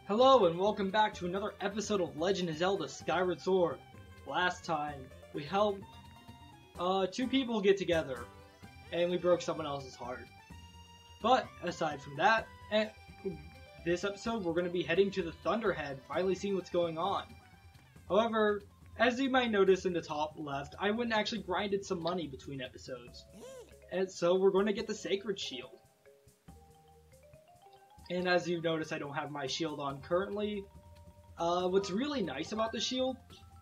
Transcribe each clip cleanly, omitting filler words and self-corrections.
Hello and welcome back to another episode of Legend of Zelda Skyward Sword. Last time, we helped two people get together, and we broke someone else's heart. But, aside from that, this episode we're going to be heading to the Thunderhead, finally seeing what's going on. However, as you might notice in the top left, I went and actually grinded some money between episodes. And so we're going to get the Sacred Shield. And as you've noticed, I don't have my shield on currently. What's really nice about the shield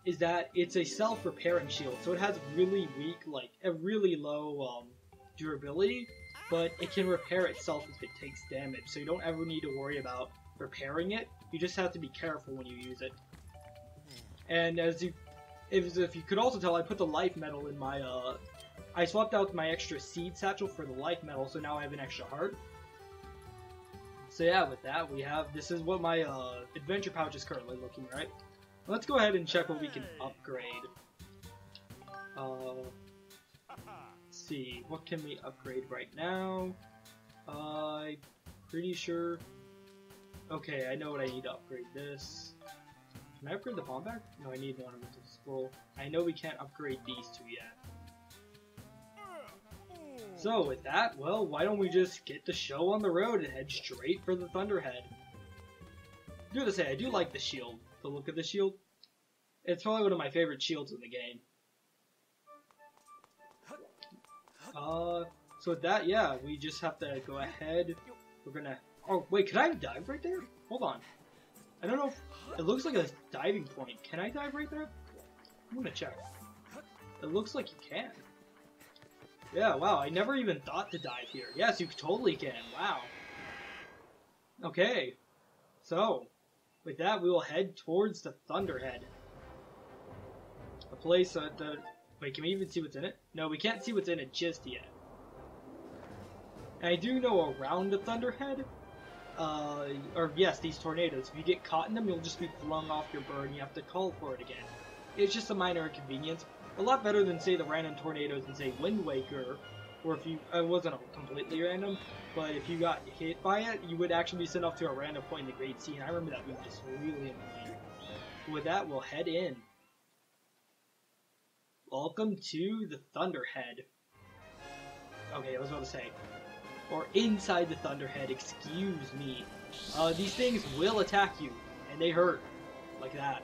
is that it's a self-repairing shield, so it has really weak, like, a really low durability, but it can repair itself if it takes damage, so you don't ever need to worry about repairing it. You just have to be careful when you use it. And as you, if you could also tell, I put the life metal in my, I swapped out my extra seed satchel for the life metal, so now I have an extra heart. So yeah, with that, we have, this is what my adventure pouch is currently looking like. Let's go ahead and check what we can upgrade. Let's see, what can we upgrade right now? I'm pretty sure, okay, I know what I need to upgrade this. Can I upgrade the bomb bag? No, I need one of the scroll. I know we can't upgrade these two yet. So with that, well, why don't we just get the show on the road and head straight for the Thunderhead. I do have to say, I do like the shield, the look of the shield. It's probably one of my favorite shields in the game. So with that, yeah, we just have to go ahead. We're gonna, oh wait, can I dive right there? Hold on. I don't know if, it looks like a diving point. Can I dive right there? I'm gonna check. It looks like you can. Yeah, wow, I never even thought to dive here. Yes, you totally can. Wow. Okay. So, with that, we will head towards the Thunderhead. A place that wait, can we even see what's in it? No, we can't see what's in it just yet. And I do know around the Thunderhead, or yes, these tornadoes, if you get caught in them, you'll just be flung off your bird and you have to call for it again. It's just a minor inconvenience. A lot better than, say, the random tornadoes in, say, Wind Waker, or if you, it wasn't completely random, but if you got hit by it, you would actually be sent off to a random point in the Great Sea, and I remember that being just really annoying. With that, we'll head in. Welcome to the Thunderhead. Okay, I was about to say, or inside the Thunderhead, excuse me. These things will attack you, and they hurt, like that.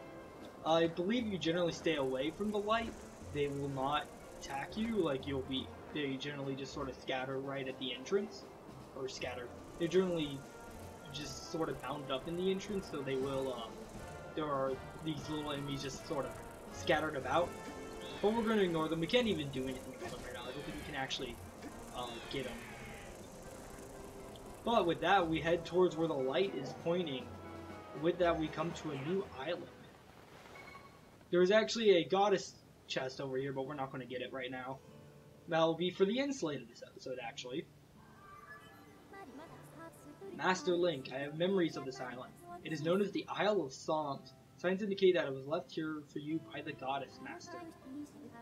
I believe you generally stay away from the light. They will not attack you, like they generally just sort of scatter right at the entrance, or scatter. They're generally just sort of bound up in the entrance, so they will, there are these little enemies just sort of scattered about. But we're going to ignore them. We can't even do anything with them right now. I don't think we can actually, get them. But with that, we head towards where the light is pointing. With that, we come to a new island. There is actually a goddess chest over here, but we're not going to get it right now. That'll be for the end slate of this episode, actually. Master Link. I have memories of this island. It is known as the Isle of Songs. Signs indicate that it was left here for you by the goddess master.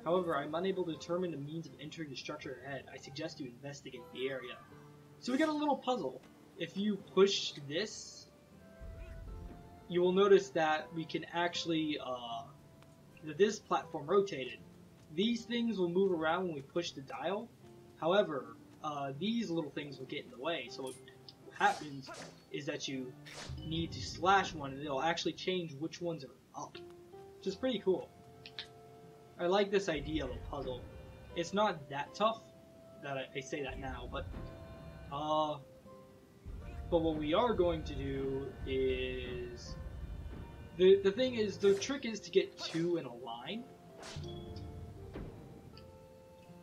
However, I'm unable to determine the means of entering the structure ahead. I suggest you investigate the area. So we got a little puzzle. If you push this, you will notice that we can actually, that this platform rotated. These things will move around when we push the dial. However, these little things will get in the way. So what happens is that you need to slash one and it'll actually change which ones are up. Which is pretty cool. I like this idea of a puzzle. It's not that tough, that I say that now, but what we are going to do is, the thing is, the trick is to get two in a line,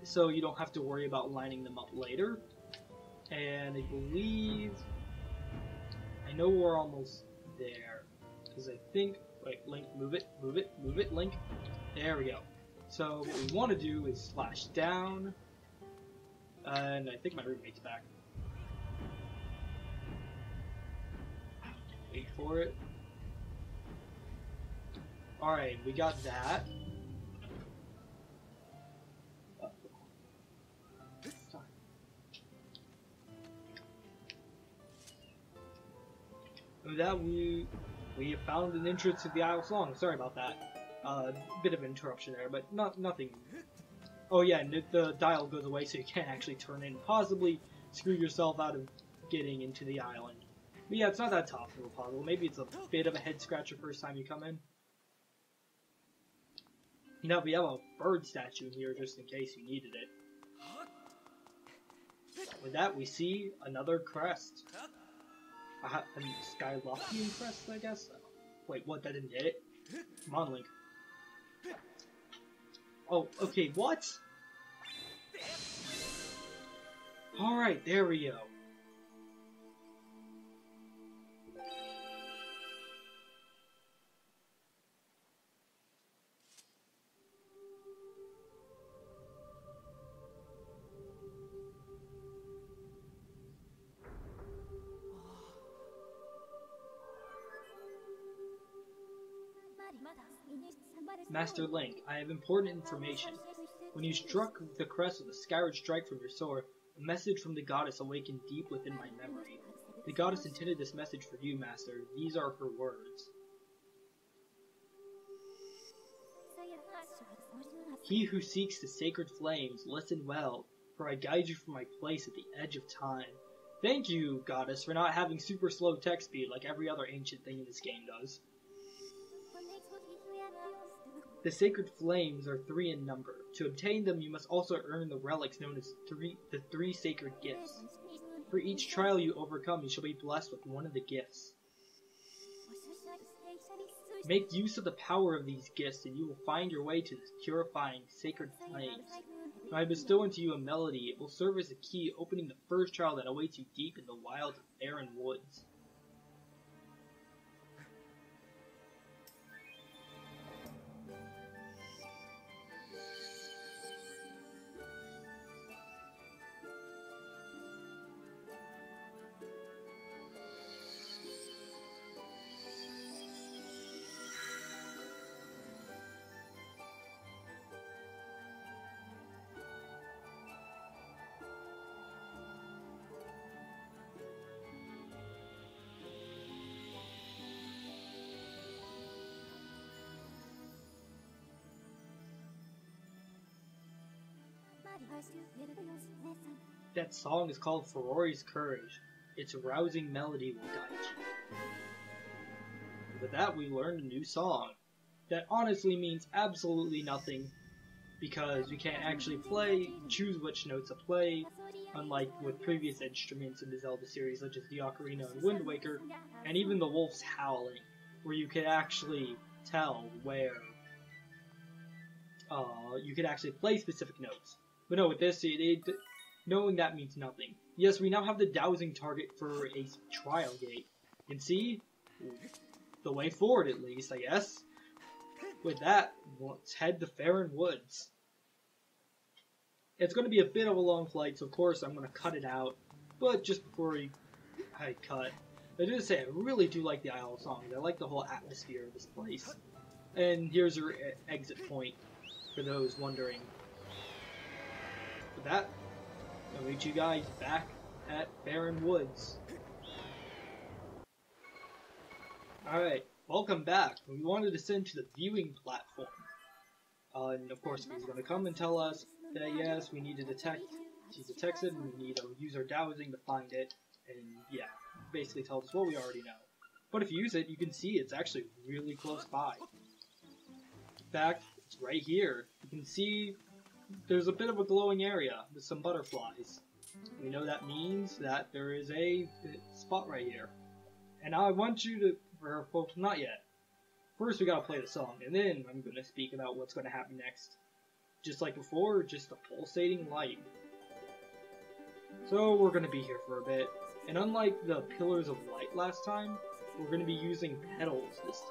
so you don't have to worry about lining them up later. And I believe, I know we're almost there, because I think, wait, Link, move it, Link. There we go. So what we want to do is slash down, and I think my roommate's back. Wait for it. Alright, we got that. With that, we have found an entrance to the Isle of Song. Sorry about that. Bit of an interruption there, but nothing. Oh yeah, and the dial goes away, so you can't actually turn in. Possibly screw yourself out of getting into the island. But yeah, it's not that tough of a puzzle. Maybe it's a bit of a head scratcher first time you come in. You know, we have a bird statue here just in case you needed it. With that, we see another crest. A Skyloftian crest, I guess? Wait, what? That didn't hit it? Come on, Link. Oh, okay, what? Alright, there we go. Master Link, I have important information. When you struck the crest with a Skyward strike from your sword, a message from the goddess awakened deep within my memory. The goddess intended this message for you, Master. These are her words. He who seeks the sacred flames, listen well, for I guide you from my place at the edge of time. Thank you, goddess, for not having super slow text speed like every other ancient thing in this game does. The sacred flames are 3 in number. To obtain them, you must also earn the relics known as the three sacred gifts. For each trial you overcome, you shall be blessed with one of the gifts. Make use of the power of these gifts, and you will find your way to the purifying sacred flames. When I bestow into you a melody, it will serve as a key opening the first trial that awaits you deep in the wild, barren woods. That song is called Ferori's Courage. Its rousing melody will guide you. With that, we learned a new song. That honestly means absolutely nothing, because you can't actually choose which notes to play, unlike with previous instruments in the Zelda series, such as the Ocarina and Wind Waker, and even the Wolf's Howling, where you could actually tell where you could actually play specific notes. But no, with this, knowing that means nothing. Yes, we now have the dowsing target for a trial gate. You can see the way forward, at least, I guess. With that, let's head to Faron Woods. It's going to be a bit of a long flight, so of course I'm going to cut it out. But just before I cut, I just say I really do like the Isle of Songs. I like the whole atmosphere of this place. And here's your exit point, for those wondering. With that, I'll meet you guys back at Faron Woods. Alright, welcome back. We wanted to send to the viewing platform. And of course, he's going to come and tell us that yes, we need to detect it, and we need to use our dowsing to find it. And yeah, basically tells us what we already know. But if you use it, you can see it's actually really close by. In fact, it's right here. You can see there's a bit of a glowing area with some butterflies. We know that means that there is a spot right here. And now I want you to, for folks, not yet. First we gotta play the song, and then I'm gonna speak about what's gonna happen next. Just like before, just a pulsating light. So we're gonna be here for a bit. And unlike the pillars of light last time, we're gonna be using petals this time.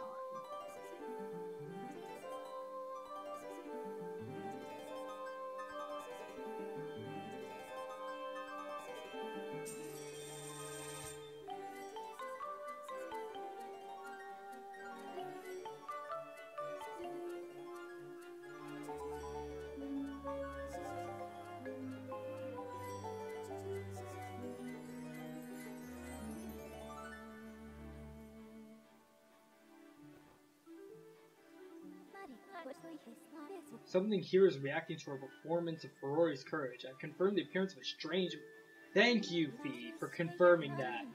Something here is reacting to our performance of Ferrari's courage. I've confirmed the appearance of a strange... Thank you, Fee, for confirming that.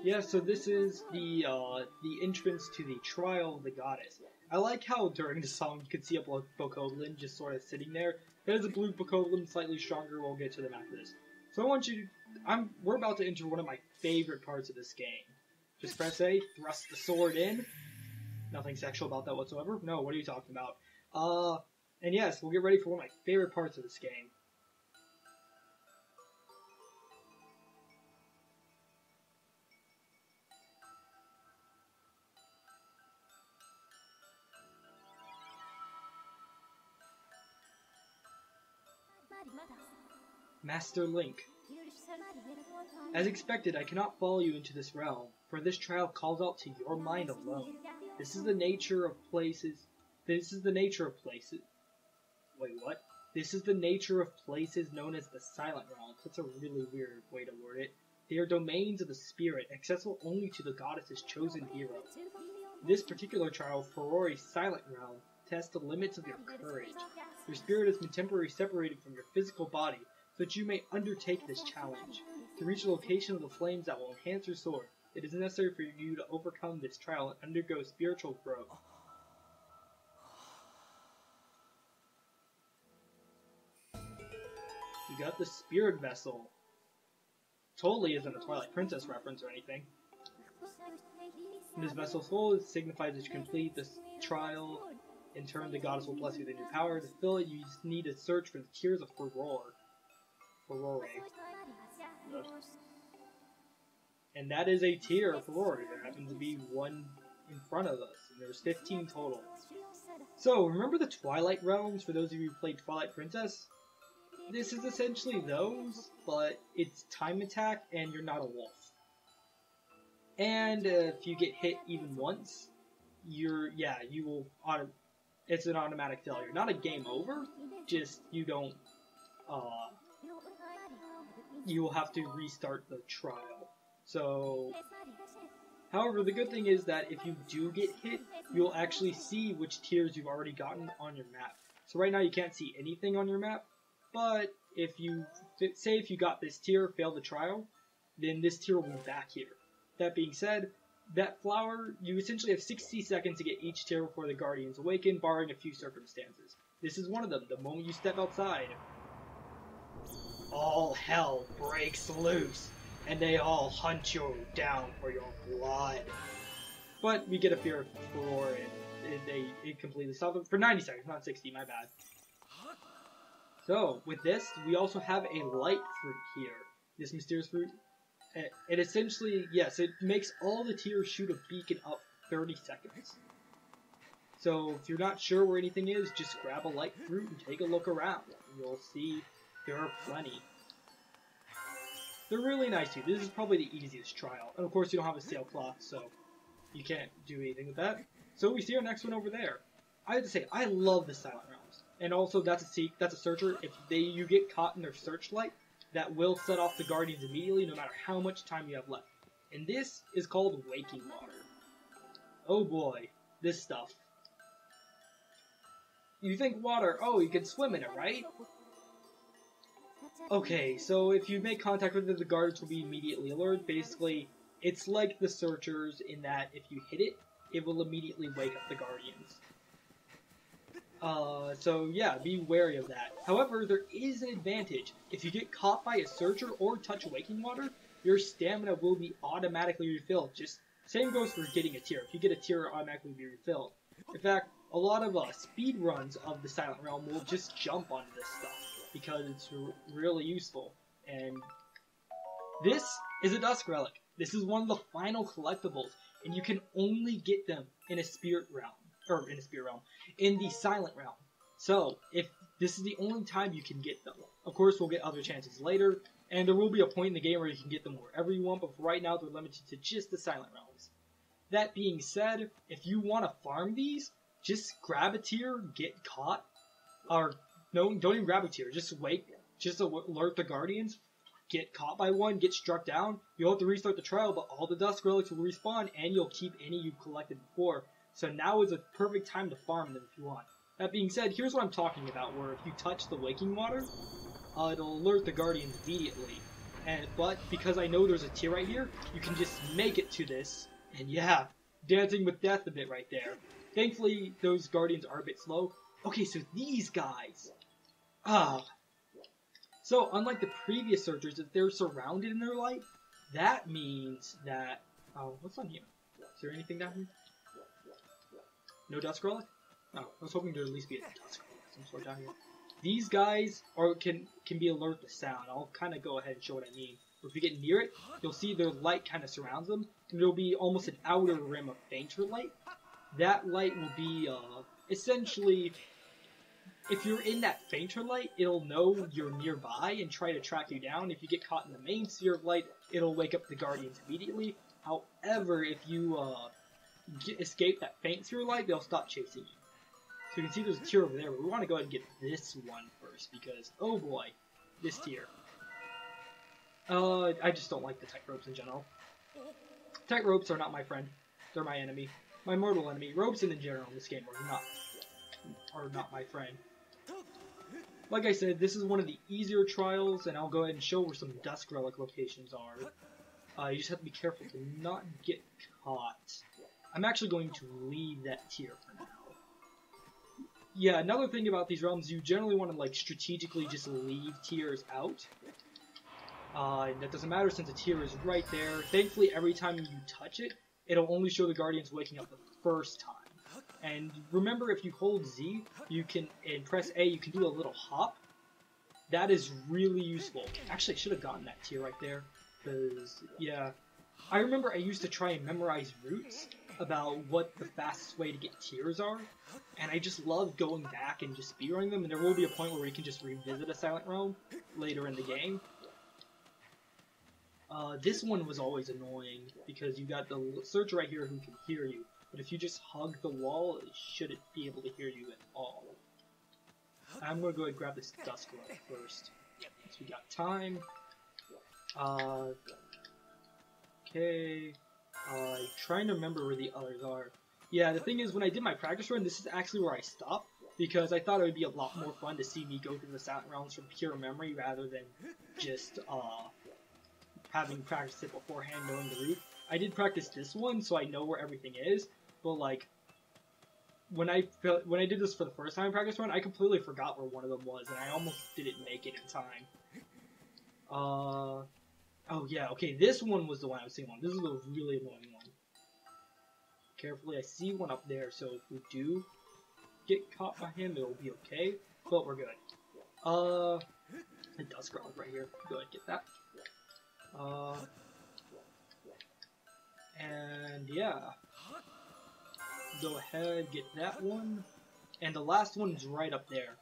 Yeah, so this is the entrance to the trial of the goddess. I like how during the song you can see a Bokoblin just sort of sitting there. There's a blue Bokoblin, slightly stronger. We'll get to them after this. So I want you to... We're about to enter one of my favorite parts of this game. Just press A, thrust the sword in. Nothing sexual about that whatsoever. No, what are you talking about? And yes, we'll get ready for one of my favorite parts of this game. Master Link. As expected, I cannot follow you into this realm, for this trial calls out to your mind alone. This is the nature of places. Wait, what? This is the nature of places known as the Silent Realms. That's a really weird way to word it. They are domains of the spirit, accessible only to the goddess's chosen hero. This particular trial, Ferrari's Silent Realm, tests the limits of your courage. Your spirit has been temporarily separated from your physical body, so that you may undertake this challenge. To reach the location of the flames that will enhance your sword, it is necessary for you to overcome this trial and undergo spiritual growth. You got the Spirit Vessel. Totally isn't a Twilight Princess reference or anything. This vessel's full signifies that you complete this trial. In turn, the goddess will bless you with a new power. To fill it, you just need to search for the Tears of Ferrari. And that is a tear of Ferrari. There happens to be one in front of us, and there's 15 total. So, remember the Twilight Realms, for those of you who played Twilight Princess? This is essentially those, but it's time attack, and you're not a wolf. And if you get hit even once, you will it's an automatic failure. Not a game over, just you don't, you will have to restart the trial. So, however, the good thing is that if you do get hit, you'll actually see which tiers you've already gotten on your map. So right now you can't see anything on your map, but if you, say if you got this tier, failed the trial, then this tier will be back here. That being said, that flower, you essentially have 60 seconds to get each tier before the Guardians awaken, barring a few circumstances. This is one of them. The moment you step outside, all hell breaks loose, and they all hunt you down for your blood. But we get a fear for it. It completely stops it for 90 seconds, not 60, my bad. So, with this, we also have a light fruit here. This mysterious fruit. It essentially, yes, it makes all the tiers shoot a beacon up 30 seconds. So, if you're not sure where anything is, just grab a light fruit and take a look around. You'll see there are plenty. They're really nice too. This is probably the easiest trial. And of course you don't have a sailcloth, so you can't do anything with that. So we see our next one over there. I have to say, I love the Silent Realms. And also that's a searcher. If you get caught in their searchlight, that will set off the Guardians immediately, no matter how much time you have left. And this is called Waking Water. Oh boy, this stuff. You think water, oh, you can swim in it, right? Okay, so if you make contact with it, the guards will be immediately alerted. Basically, it's like the searchers in that if you hit it, it will immediately wake up the Guardians. So yeah, be wary of that. However, there is an advantage. If you get caught by a searcher or touch Waking Water, your stamina will be automatically refilled. Just same goes for getting a tier. If you get a tier, it will automatically be refilled. In fact, a lot of speed runs of the Silent Realm will just jump onto this stuff because it's really useful. And this is a Dusk Relic. This is one of the final collectibles, and you can only get them in a Spirit Realm. Or in a Spirit Realm. In the Silent Realm. So, if this is the only time you can get them. Of course, we'll get other chances later, and there will be a point in the game where you can get them wherever you want, but for right now, they're limited to just the Silent Realms. That being said, if you want to farm these, just grab a tier, get caught, or no, don't even grab a tier, just wait, just alert the Guardians, get caught by one, get struck down, you'll have to restart the trial, but all the Dusk Relics will respawn, and you'll keep any you've collected before. So now is a perfect time to farm them if you want. That being said, here's what I'm talking about, where if you touch the waking water, it'll alert the guardians immediately. But because I know there's a tier right here, you can just make it to this, and yeah, dancing with death a bit right there. Thankfully, those guardians are a bit slow. Okay, so these guys. So unlike the previous searchers, if they're surrounded in their light, that means that... what's on here? Is there anything down here? No dusk relic? Oh, I was hoping there'd at least be a dusk relic of some sort down here. These guys can be alert to sound. I'll kind of go ahead and show what I mean. If you get near it, you'll see their light kind of surrounds them, and there'll be almost an outer rim of fainter light. That light will be, essentially, if you're in that fainter light, it'll know you're nearby and try to track you down. If you get caught in the main sphere of light, it'll wake up the guardians immediately. However, if you escape that faint sphere of light, they'll stop chasing you. So you can see there's a tier over there, but we want to go ahead and get this one first, because, oh boy, this tier. I just don't like the tight ropes in general. Tight ropes are not my friend. They're my enemy. My mortal enemy. Ropes in general in this game are not my friend. Like I said, this is one of the easier trials, and I'll go ahead and show where some dusk relic locations are. You just have to be careful to not get caught. I'm actually going to leave that tier for now. Yeah, another thing about these realms, you generally want to, like, strategically just leave tiers out. That doesn't matter since the tier is right there. Thankfully, every time you touch it, it'll only show the guardians waking up the first time. And remember, if you hold Z, and press A, you can do a little hop. That is really useful. Actually, I should have gotten that tier right there. Because, yeah. I remember I used to try and memorize routes about what the fastest way to get tiers are, and I just love going back and just speedrunning them, and there will be a point where we can just revisit a Silent Realm later in the game. This one was always annoying, because you got the searcher right here who can hear you, but if you just hug the wall, it shouldn't be able to hear you at all. I'm going to go ahead and grab this dusk relic first, since we got time. Okay... trying to remember where the others are. Yeah, the thing is, when I did my practice run, this is actually where I stopped, because I thought it would be a lot more fun to see me go through the Silent Realms from pure memory, rather than just, having practiced it beforehand, knowing the route. I did practice this one, so I know where everything is, but, like, when I did this for the first time in practice run, I completely forgot where one of them was, and I almost didn't make it in time. Oh yeah, okay, this one was the one I was thinking on. This is a really annoying one. Carefully, I see one up there, so if we do get caught by him, it'll be okay, but we're good. A dusk relic right here. Go ahead and get that. And yeah. Go ahead, get that one. And the last one is right up there.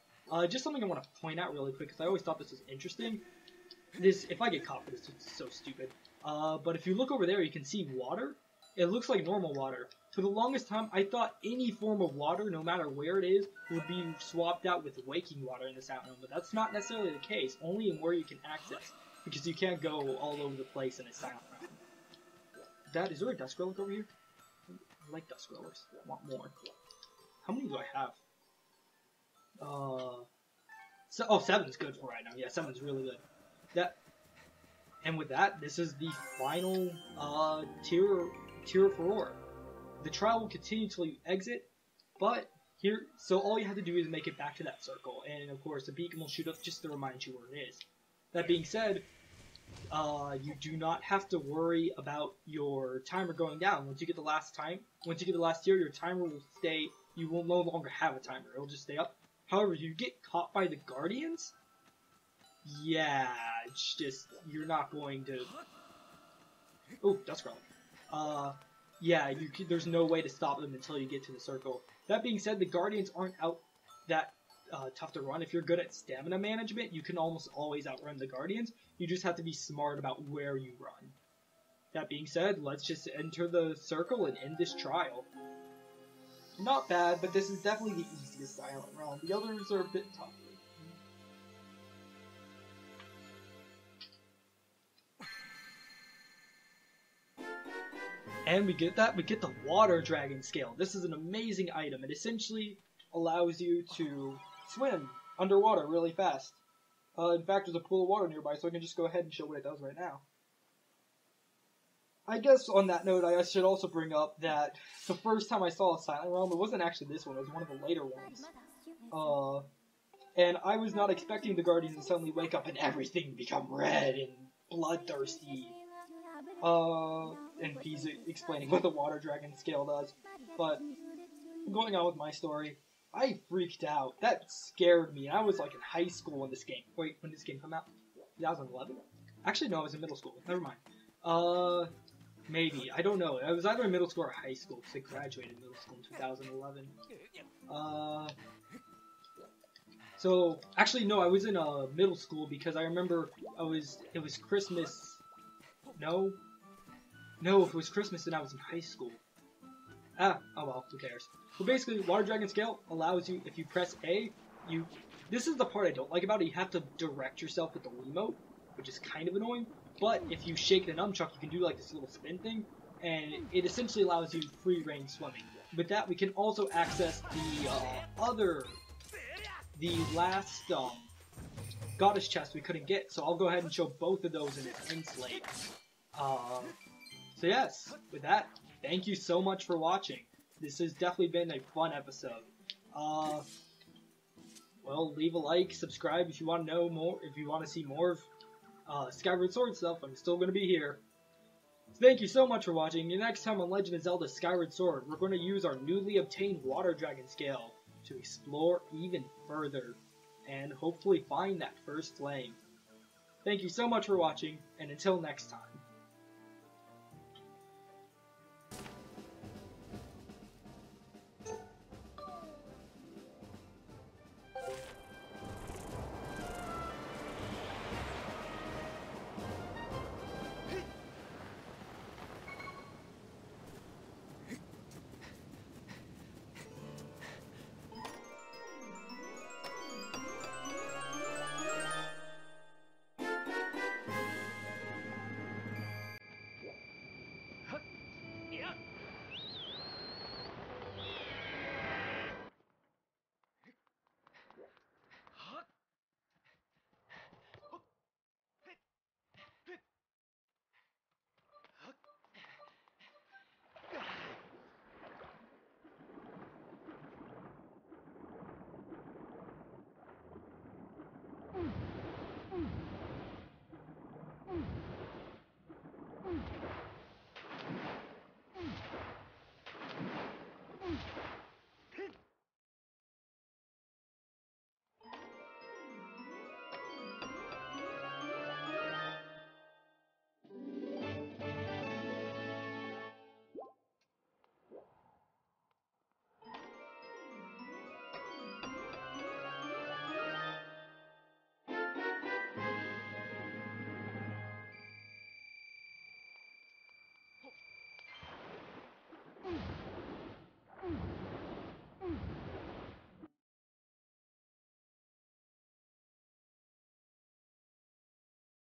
Just something I want to point out really quick, because I always thought this was interesting. If I get caught for this, it's so stupid. But if you look over there, you can see water. It looks like normal water. For the longest time, I thought any form of water, no matter where it is, would be swapped out with waking water in the Silent Realm. But that's not necessarily the case, only in where you can access. Because you can't go all over the place in a Silent Realm. Is there a dusk relic over here? I like dusk relics. I want more. How many do I have? 7's good for right now. Yeah, 7's really good. And with that, this is the final tier of Furore. The trial will continue until you exit, but so all you have to do is make it back to that circle, and of course the beacon will shoot up just to remind you where it is. That being said, you do not have to worry about your timer going down. Once you get the last tier, your timer will stay. You will no longer have a timer; it will just stay up. However, if you get caught by the guardians, yeah, it's just, you're not going to... Oh, dusk relic. Yeah, there's no way to stop them until you get to the circle. That being said, the guardians aren't out that tough to run. If you're good at stamina management, you can almost always outrun the guardians. You just have to be smart about where you run. That being said, let's just enter the circle and end this trial. Not bad, but this is definitely the easiest Silent Realm. The others are a bit tougher. And we get the water dragon scale. This is an amazing item. It essentially allows you to swim underwater really fast. In fact, there's a pool of water nearby, so I can just go ahead and show what it does right now. I guess on that note, I should also bring up that the first time I saw a Silent Realm, it wasn't actually this one, it was one of the later ones. And I was not expecting the Guardians to suddenly wake up and everything become red and bloodthirsty. And he's explaining what the water dragon scale does. But, going on with my story, I freaked out. That scared me. I was like in high school when this game... Wait, when did this game come out? 2011? Actually, no, I was in middle school. Never mind. Maybe. I don't know. I was either in middle school or high school, because I graduated middle school in 2011. So, actually, no, I was in middle school because I remember it was Christmas. No, if it was Christmas, then I was in high school. Oh well, who cares? But basically, Water Dragon Scale allows you, if you press A, this is the part I don't like about it, you have to direct yourself with the Wiimote, which is kind of annoying, but if you shake the nunchuck, you can do like this little spin thing, and it essentially allows you free range swimming. With that, we can also access the last goddess chest we couldn't get, so I'll go ahead and show both of those in its end slate. So yes, with that, thank you so much for watching. This has definitely been a fun episode. Well, leave a like, subscribe if you want to know more, if you want to see more of Skyward Sword stuff. I'm still going to be here. So thank you so much for watching. And next time on Legend of Zelda Skyward Sword, we're going to use our newly obtained Water Dragon Scale to explore even further and hopefully find that first flame. Thank you so much for watching, and until next time.